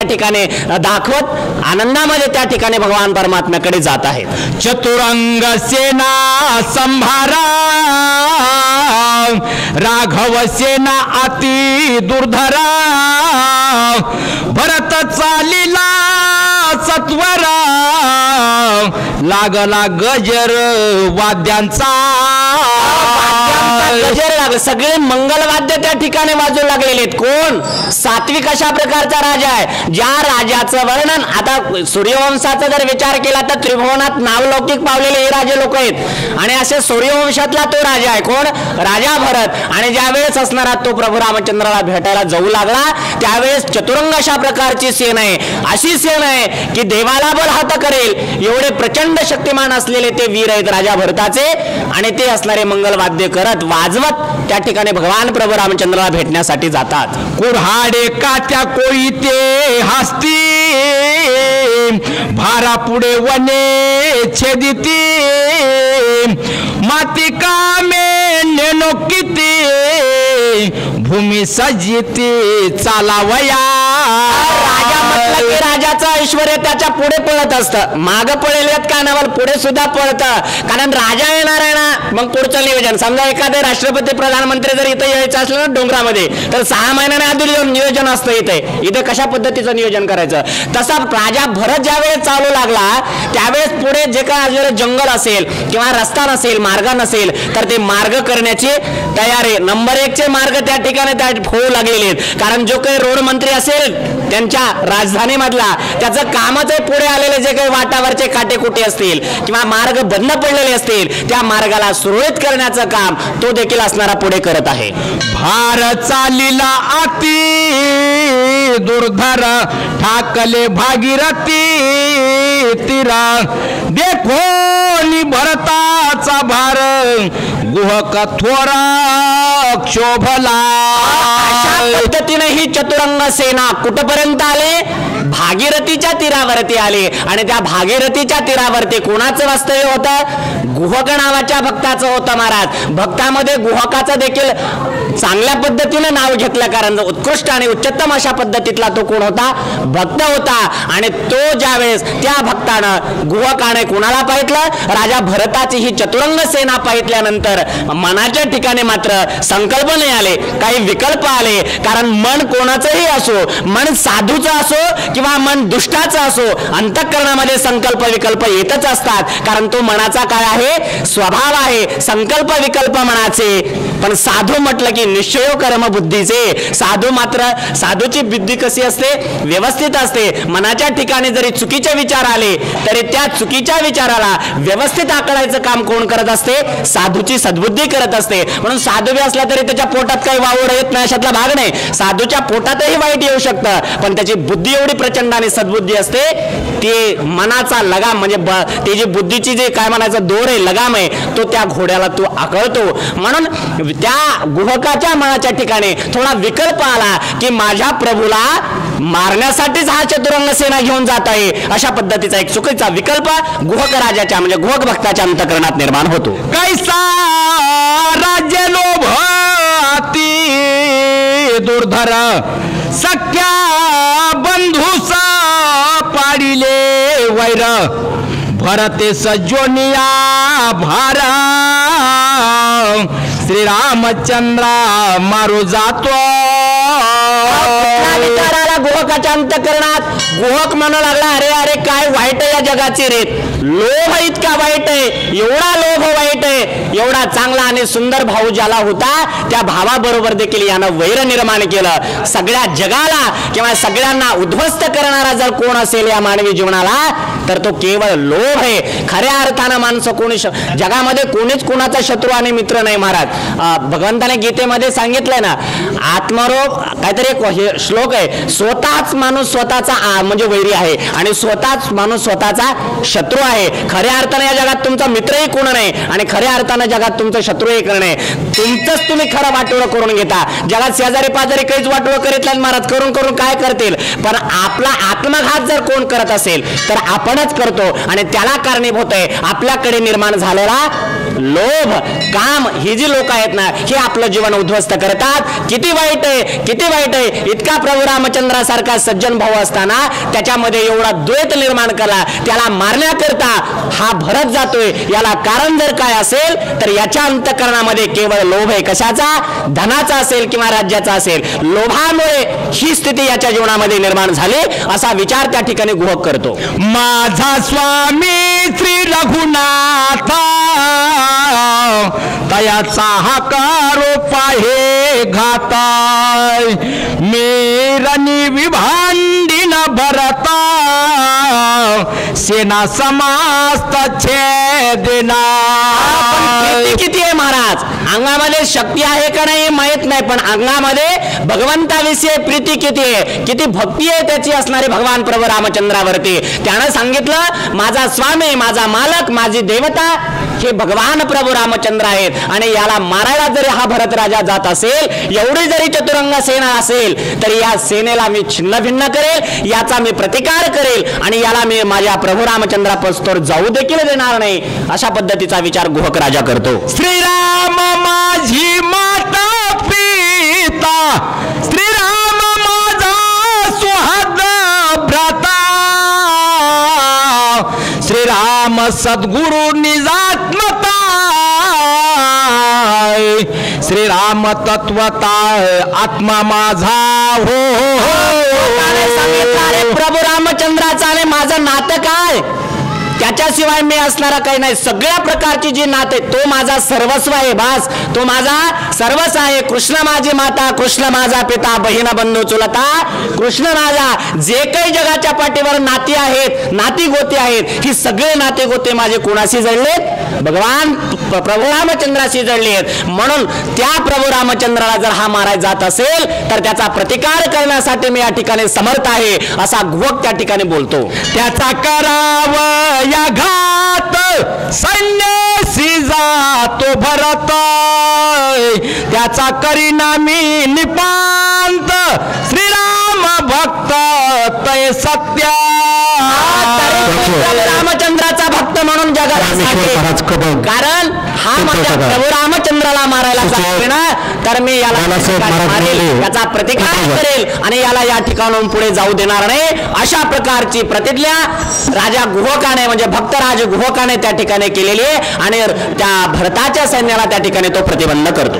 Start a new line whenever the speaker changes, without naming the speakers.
ठिकाणी दाखवत आनंदामध्ये त्या ठिकाणी भगवान परमात्म्याकडे जात आहेत.
चतुरंग सेना संभारा राघव सेना अति दुर्धरा भरत चालिला सत्वरा लागला गजर वाद्यांचा
गजर लागला. सगळे मंगलवाद्य त्या ठिकाणी वाजू लागलेले आहेत. कोण? सात्विक अशा प्रकारचा राजा आहे. ज्या राजाचं वर्णन आता सूर्यवंशाचा जर विचार केला तर त्रिभुवनात नावलौकिक पावलेले हे राजे लोक आहेत आणि असे सूर्यवंशातला तो राजा आहे. कोण? राजा भरत. आणि ज्यावेळेस असणारा तो प्रभू रामचंद्राला भेटायला जाऊ लागला त्यावेळेस चतुरंग अशा प्रकारची सेना आहे. अशी सेना आहे की देवाला बलहात करेल एवढे प्रचंड शक्तिमान असलेले ते वीर आहेत राजा भरताचे. आणि ते असणारे मंगलवाद्य करत वाजवत त्या ठिकाणी भगवान प्रभू रामचंद्राला भेटण्यासाठी जातात.
कुऱ्हाडे कात्या कोळी ते हस्ती भारा पुढे वने छेदिती माती कामे नेनो किती भूमी सजिती चालावया.
राजा म्हटलं की राजाचं ऐश्वर त्याच्या पुढे पळत असतं. माग पळेल का नवल पुढे सुद्धा पळतं. कारण राजा येणार आहे ना मग पुढचं नियोजन. समजा एखादे राष्ट्रपती प्रधानमंत्री जर इथे यायचं असलं ना डोंगरामध्ये तर 6 महिन्याने आधी नियोजन असतं. इथे कशा पद्धतीचं नियोजन करायचं. तसा राजा भरत ज्यावेळेस चालू लागला त्यावेळेस पुढे जे काय असलेलं जंगल असेल किंवा रस्ता नसेल मार्ग नसेल तर ते मार्ग करण्याची तयारी. नंबर 1 चे मार्ग त्या ठिकाणी होऊ लागलेले आहेत. कारण जो काही रोड मंत्री असेल त्यांच्या राजधानी मधला त्याचं कामच आहे पुढे आलेले जे काही वाटावरचे काटेकुटे असतील किंवा मार्ग बंद पडलेले असतील त्या मार्गाला सुरळीत करण्याचं काम तो देखील असणारा पुढे करत आहे.
भार चालिला अति दुर्धर ठाकले भागीरथी तीरा देखो भरताचा भार गुहक थोरा क्षोभला.
अशा पद्धतीने ही चतुरंग सेना कुठपर्यंत आले? भागीरथीच्या तीरावरती आले. आणि त्या भागीरथीच्या तीरावरती कोणाचं वास्तव्य होतं? गुहक नावाच्या भक्ताचं होतं. महाराज भक्तामध्ये गुहकाचं देखील चांगल्या पद्धतीने नाव घेतलं कारण उत्कृष्ट आणि उच्चतम अशा पद्धतीतला तो कोण होता? भक्त होता. आणि तो ज्यावेळेस त्या भक्तानं गुहकाने कोणाला पाहितलं? राजा भरताची ही चतुरंग सेना पाहितल्यानंतर मनाच्या ठिकाणी मात्र संकल्प नाही आले, काही विकल्प आले. कारण मन कोणाचंही असो, मन साधूचं असो किंवा मन दुष्टाचं असो, अंतःकरणामध्ये संकल्प विकल्प येतच असतात. कारण तो मनाचा काय आहे? स्वभाव आहे. संकल्प विकल्प मनाचे. पण साधू म्हटलं की निश्चय कर्म बुद्धीचे. साधू मात्र साधूची बुद्धी कशी असते? व्यवस्थित असते. मनाच्या ठिकाणी जरी चुकीचे विचार आले तरी त्या चुकीच्या विचाराला व्यवस्थित आकडायचं काम कोण करत असते? साधूची सद्बुद्धी करत असते. म्हणून साधू बी असला तरी त्याच्या पोटात काही वावड येत नाही अशातला भाग नाही. साधूच्या पोटातही वाईट येऊ शकतं पण त्याची बुद्धी एवढी प्रचंड आणि सद्बुद्धी असते ती मनाचा लगाम म्हणजे त्याची बुद्धीची जे काय म्हणायचं दोर आहे लगाम आहे तो त्या घोड्याला तो आकळतो. म्हणून त्या गुहकाच्या मनाच्या ठिकाणी थोडा विकल्प आला की माझ्या प्रभूला मारण्यासाठीच हा चतुरंग सेना घेऊन जात आहे अशा पद्धतीचा एक चुकीचा विकल्प गुहक राजाच्या म्हणजे गुहक भक्ताच्या अंतःकरणात निर्माण होतो.
कैसा राज्य लोभ अति दुर्धर सख्या बंधुसा पाडिले वैर भरते सजोनिया भारा श्रीरामचंद्रा मारू जातो.
विचाराला गुहकाच्या अंतःकरणात गुहक म्हणू लागला अरे अरे काय वाईट आहे या जगाची रीत. लोभ इतका वाईट आहे, एवढा लोभ वाईट आहे. एवढा चांगला आणि सुंदर भाऊ ज्याला होता त्या भावाबरोबर देखील यानं वैर निर्माण केलं. सगळ्या जगाला किंवा सगळ्यांना उद्ध्वस्त करणारा जर कोण असेल या मानवी जीवनाला तर तो केवळ लोभ आहे. खऱ्या अर्थानं माणसं कोणी जगामध्ये कोणीच कोणाचा शत्रू आणि मित्र नाही. महाराज भगवंताने गीतेमध्ये सांगितलंय ना आत्मरोग काहीतरी एक श्लोक आहे. स्वतःच माणूस स्वतःचा म्हणजे वैरी आहे आणि स्वतःच माणूस स्वतःचा शत्रू आहे. खऱ्या अर्थाने या जगात तुमचा मित्रही कोण नाही आणि खऱ्या अर्थानं जगात तुमचं शत्रूही कोण नाही. तुमचंच तुम्ही खरं वाटोळं करून घेता. जगात शेजारी पाजारी काहीच वाटोळं करीत नाही महाराज. करून करून काय करतील. पण आपला आत्मघात जर कोण करत असेल तर आपणच करतो आणि त्याला कारणीभूत आहे आपल्याकडे निर्माण झालेला लोभ काम ही जी लोक आहेत ना हे आपलं जीवन उद्ध्वस्त करतात. किती वाईट आहे, किती वाईट आहे. इतका प्रभू रामचंद्रासारखा सज्जन भाऊ असताना त्याच्यामध्ये एवढा द्वेष निर्माण केला, त्याला मारण्याकरता हा भरत जातोय. याला कारण जर काय असेल तर याच्या अंतःकरणामध्ये केवळ लोभ आहे. कशाचा? धनाचा असेल किंवा राज्याचा असेल. लोभामुळे ही स्थिती याच्या जीवनामध्ये निर्माण झाली असा विचार त्या ठिकाणी गुहक करतो.
माझा स्वामी श्री रघुनाथ तयाचा हकारोप आहे घाताय मेरनी विभांडी न भरता सेना समास्त छेदना.
किती आहे महाराज, अंगामध्ये शक्ती आहे का नाही माहित नाही, पण अंगामध्ये भगवंताविषयी प्रीती किती आहे, किती भक्ती आहे त्याची असणारे भगवान प्रभू रामचंद्रावरती. त्यानं सांगितलं माझा स्वामी, माझा मालक, माझी देवता हे भगवान प्रभू रामचंद्र आहेत. आणि याला मारायला जरी हा भरत राजा जात असेल, एवढी जरी चतुरंग सेना असेल तरी या सेनेला मी छिन्न भिन्न करेल, याचा मी प्रतिकार करेल आणि याला मी माझ्या प्रभू रामचंद्रापासून जाऊ देखील देणार नाही. अशा पद्धतीचा विचार गुहक राजा करतो.
श्रीराम माझी माता पिता, श्रीराम माझा सुहद भ्राता, श्रीराम सद्गुरु निजात्मता, श्रीराम तत्वता आत्मा माझा हो.
प्रभू रामचंद्राचा आणि माझं नातं काय, त्याच्याशिवाय मी असणारा काही नाही. सगळ्या प्रकारची जी नाते, तो माझा सर्वस्व आहे. बास, तो माझा सर्वस्व आहे. कृष्ण माझी माता, कृष्ण माझा पिता, बहीण बंधू चुलता, कृष्ण माझा. जे काही जगाच्या पाठीवर नाती आहेत, नाती गोती आहेत, ही सगळे नाते गोते माझे कोणाशी जडलेत? भगवान प्रभू रामचंद्राशी जडले आहेत. म्हणून त्या प्रभू रामचंद्राला जर हा मारायला जात असेल तर त्याचा प्रतिकार करण्यासाठी मी या ठिकाणी समर्थ आहे असा गुहक त्या ठिकाणी बोलतो.
त्याचा कराव या घात सैन्यासी जातो भरत, त्याचा करिनामी निपांत श्रीराम भक्त तय सत्य.
रामचंद्राचा भक्त म्हणून जगाला कारण हा माझ्या प्रभू रामचंद्राला मारायला सांगते ना, तर मी याला मारेल, त्याचा प्रतिकार करेल आणि याला या ठिकाणून पुढे जाऊ देणार नाही. अशा प्रकारची प्रतिज्ञा राजा गुहकाने म्हणजे भक्तराज गुहकाने त्या ठिकाणी केलेली आहे आणि त्या भरताच्या सैन्याला त्या ठिकाणी तो प्रतिबंध करतो.